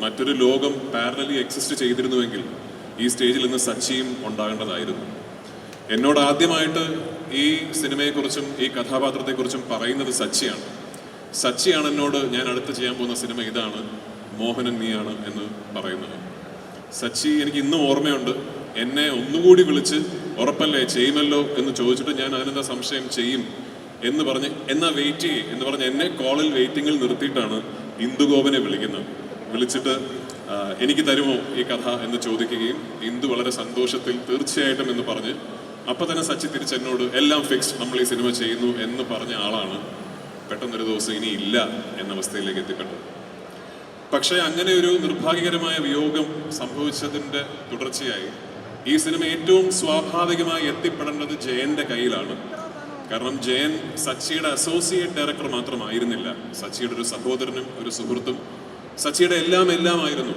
മറ്റൊരു ലോകം parallelly exist ചെയ്തിരുന്നുവെങ്കിൽ ഈ സ്റ്റേജിൽ ഇന്ന് സച്ചിയും ഉണ്ടാകേണ്ടതായിരുന്നു. എന്നോട് ആദ്യമായിട്ട് ഈ സിനിമയെക്കുറിച്ചും ഈ കഥാപാത്രത്തെക്കുറിച്ചും പറയുന്നത് സച്ചിയാണ്. സച്ചിയാണ് എന്നോട് ഞാൻ അടുത്ത് ചെയ്യാൻ പോകുന്ന സിനിമ ഇതാണ്, മോഹനൻ നീയാണ് എന്ന് പറയുന്നത്. സച്ചി എനിക്ക് ഇന്നും ഓർമ്മയുണ്ട്. എന്നെ ഒന്നുകൂടി വിളിച്ച് ഉറപ്പല്ലേ ചെയ്യുമല്ലോ എന്ന് ചോദിച്ചിട്ട് ഞാൻ അതിനെന്താ സംശയം ചെയ്യും എന്ന് പറഞ്ഞ് എന്നാ വെയിറ്റ് ചെയ്യ് എന്ന് പറഞ്ഞ് എന്നെ കോളിൽ വെയിറ്റിങ്ങിൽ നിർത്തിയിട്ടാണ് ഇന്ദുഗോപനെ വിളിച്ചിട്ട് എനിക്ക് തരുമോ ഈ കഥ എന്ന് ചോദിക്കുകയും ഇന്ദു വളരെ സന്തോഷത്തിൽ തീർച്ചയായിട്ടും എന്ന് പറഞ്ഞ് അപ്പം തന്നെ സച്ചി തിരിച്ചെന്നോട് എല്ലാം ഫിക്സ്ഡ്, നമ്മൾ ഈ സിനിമ ചെയ്യുന്നു എന്ന് പറഞ്ഞ ആളാണ് പെട്ടെന്നൊരു ദിവസം ഇനി ഇല്ല എന്ന അവസ്ഥയിലേക്ക് എത്തിപ്പെട്ടത്. പക്ഷേ അങ്ങനെ ഒരു നിർഭാഗ്യകരമായ വിയോഗം സംഭവിച്ചതിൻ്റെ തുടർച്ചയായി ഈ സിനിമ ഏറ്റവും സ്വാഭാവികമായി എത്തിപ്പെടേണ്ടത് ജയന്റെ കയ്യിലാണ്. കാരണം ജയൻ സച്ചിയുടെ അസോസിയേറ്റ് ഡയറക്ടർ മാത്രമായിരുന്നില്ല, സച്ചിയുടെ ഒരു സഹോദരനും ഒരു സുഹൃത്തും സച്ചിയുടെ എല്ലാം ആയിരുന്നു.